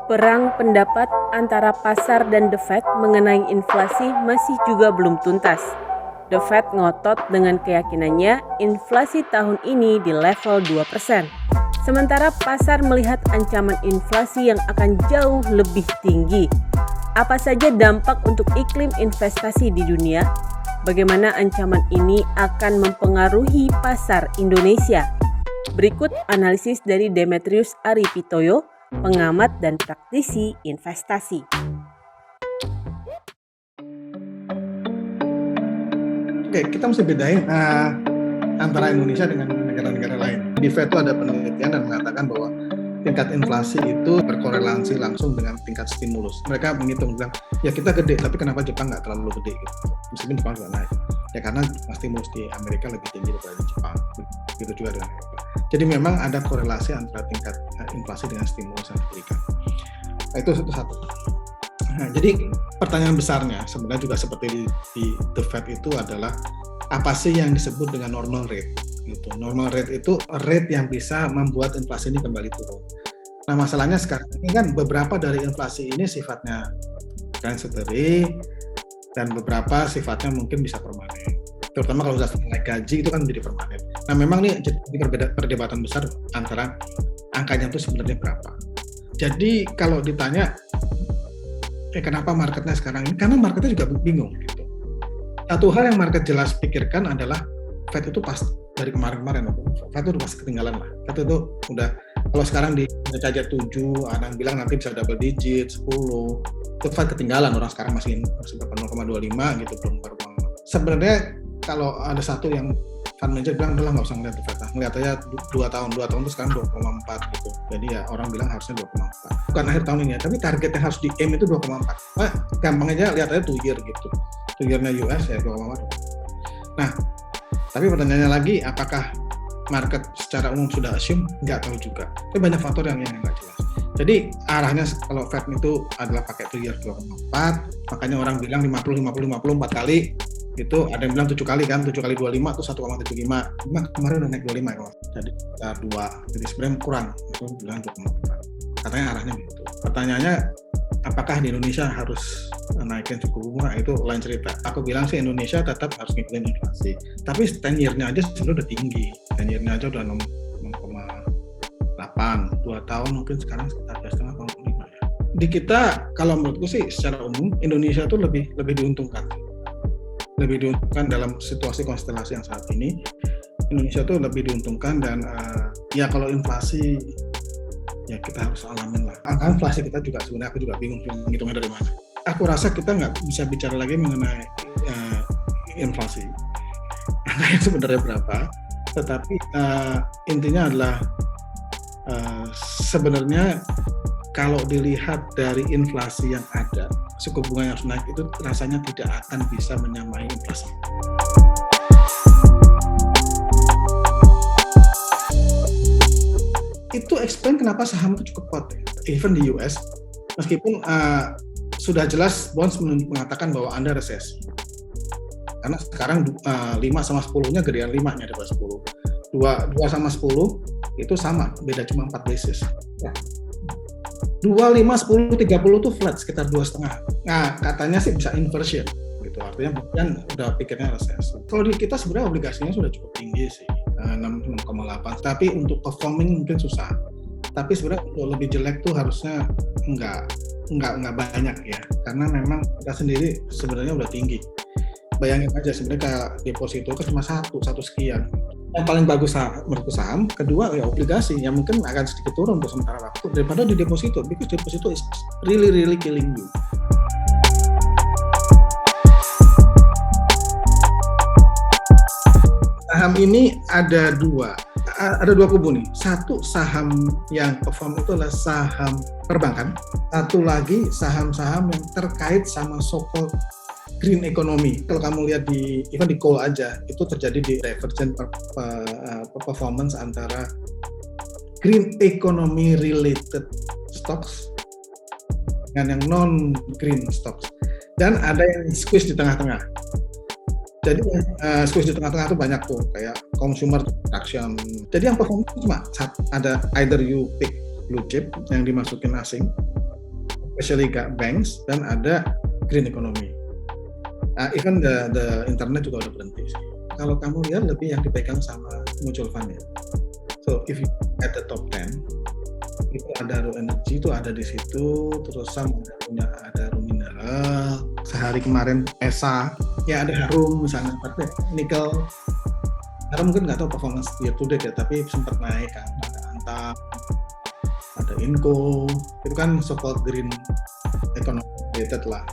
Perang pendapat antara pasar dan The Fed mengenai inflasi masih juga belum tuntas. The Fed ngotot dengan keyakinannya inflasi tahun ini di level 2%. Sementara pasar melihat ancaman inflasi yang akan jauh lebih tinggi. Apa saja dampak untuk iklim investasi di dunia? Bagaimana ancaman ini akan mempengaruhi pasar Indonesia? Berikut analisis dari Demetrius Aripitoyo, pengamat dan praktisi investasi. Oke, kita mesti bedain antara Indonesia dengan negara-negara lain. Di Fed itu ada penelitian dan mengatakan bahwa tingkat inflasi itu berkorelasi langsung dengan tingkat stimulus. Mereka menghitung, bilang, ya kita gede, tapi kenapa Jepang nggak terlalu gede? Gitu. Meskipun Jepang juga naik. Ya karena stimulus di Amerika lebih tinggi daripada di Jepang. Begitu juga dengan Eropa. Jadi memang ada korelasi antara tingkat inflasi dengan stimulus yang diberikan. Nah, itu satu. Nah, jadi pertanyaan besarnya sebenarnya juga seperti di The Fed itu adalah apa sih yang disebut dengan normal rate? Gitu. Normal rate itu rate yang bisa membuat inflasi ini kembali turun. Nah, masalahnya sekarang ini kan beberapa dari inflasi ini sifatnya transitory dan beberapa sifatnya mungkin bisa permanen. Terutama kalau sudah naik gaji itu kan menjadi permanen. Nah, memang nih jadi perdebatan besar antara angkanya itu sebenarnya berapa. Jadi kalau ditanya kenapa marketnya sekarang ini? Karena marketnya juga bingung gitu. Satu hal yang market jelas pikirkan adalah Fed itu pas dari kemarin-kemarin, Fed itu udah pasti ketinggalan lah. Fed itu udah, kalau sekarang di aja 7, ada yang bilang nanti bisa double digit, 10. Itu Fed ketinggalan, orang sekarang masih 0,25 gitu, belum baru. Sebenarnya kalau ada satu yang fund manager bilang, udah lah nggak usah ngeliat Fed, ngeliat aja 2 tahun itu sekarang 2,4 gitu. Jadi ya orang bilang harusnya 2,4. Bukan akhir tahun ini ya, tapi target yang harus di aim itu 2,4. Gampang aja lihat aja 2 year gitu. 2 year-nya US ya 2,4. Nah, tapi pertanyaannya lagi, apakah market secara umum sudah assume? Nggak tahu juga. Tapi banyak faktor yang nggak jelas. Jadi arahnya kalau Fed itu adalah pakai 2 year 2,4, makanya orang bilang 50 4 kali. Itu ada yang bilang 7 kali kan, 7 kali 25 itu 1,75. Kemarin udah naik 25 ya, jadi 2. Jadi sebenarnya kurang, itu bilang 2,4. Katanya arahnya begitu. Pertanyaannya, apakah di Indonesia harus naikin suku bunga? Itu lain cerita. Aku bilang sih Indonesia tetap harus ngikutin inflasi. Tapi 10 year-nya aja sebenarnya udah tinggi. 10 year-nya aja udah 6,8. 2 tahun mungkin sekarang sekitar 2,5 ya. Di kita, kalau menurutku sih secara umum, Indonesia itu lebih diuntungkan. Lebih diuntungkan dalam situasi konstelasi yang saat ini. Indonesia tuh lebih diuntungkan dan ya kalau inflasi ya kita harus alamin lah. Angka inflasi kita juga sebenarnya aku juga bingung menghitungnya dari mana. Aku rasa kita nggak bisa bicara lagi mengenai inflasi. Angkanya sebenarnya berapa? Tetapi intinya adalah sebenarnya kalau dilihat dari inflasi yang ada, suku bunga yang harus naik itu rasanya tidak akan bisa menyamai inflasi. Itu explain kenapa saham itu cukup kuat, even di US, meskipun sudah jelas bonds mengatakan bahwa Anda resesi. Karena sekarang 5 sama 10-nya gedean 5-nya daripada 10. 2 sama 10 itu sama, beda cuma 4 basis. Ya. 2, 5, 10, 30 itu flat, sekitar 2,5. Nah, katanya sih bisa inversion. Gitu. Artinya bukan udah pikirnya resesi. Kalau di kita sebenarnya obligasinya sudah cukup tinggi sih, 6,8. Tapi untuk performing mungkin susah. Tapi sebenarnya untuk lebih jelek tuh harusnya nggak banyak ya. Karena memang kita sendiri sebenarnya udah tinggi. Bayangin aja sebenarnya kayak deposito kan cuma satu sekian. Yang paling bagus menurut saham, kedua ya obligasi yang mungkin akan sedikit turun untuk sementara waktu daripada di deposito, because deposito is really killing you. Saham ini ada dua kubu nih. Satu saham yang perform itu adalah saham perbankan. Satu lagi saham-saham yang terkait sama so-called green economy. Kalau kamu lihat even di coal aja, itu terjadi di divergent performance antara green economy related stocks dengan yang non-green stocks. Dan ada yang squeeze di tengah-tengah. Jadi squeeze di tengah-tengah itu banyak tuh, kayak consumer production. Jadi yang perform itu cuma ada either you pick blue chip yang dimasukin asing, especially banks, dan ada green economy. Even the internet juga udah berhenti sih. Kalau kamu lihat lebih yang dipegang sama mutual fund ya. So if you at the top 10, itu ada Raw Energy itu ada di situ, terus ada Rum Mineral, sehari kemarin ESA, ya ada Harum misalnya, tapi nikel, Harum mungkin nggak tahu performance year to date ya, tapi sempat naik kan, ada Antam, ada Inco, itu kan so-called green economy related lah.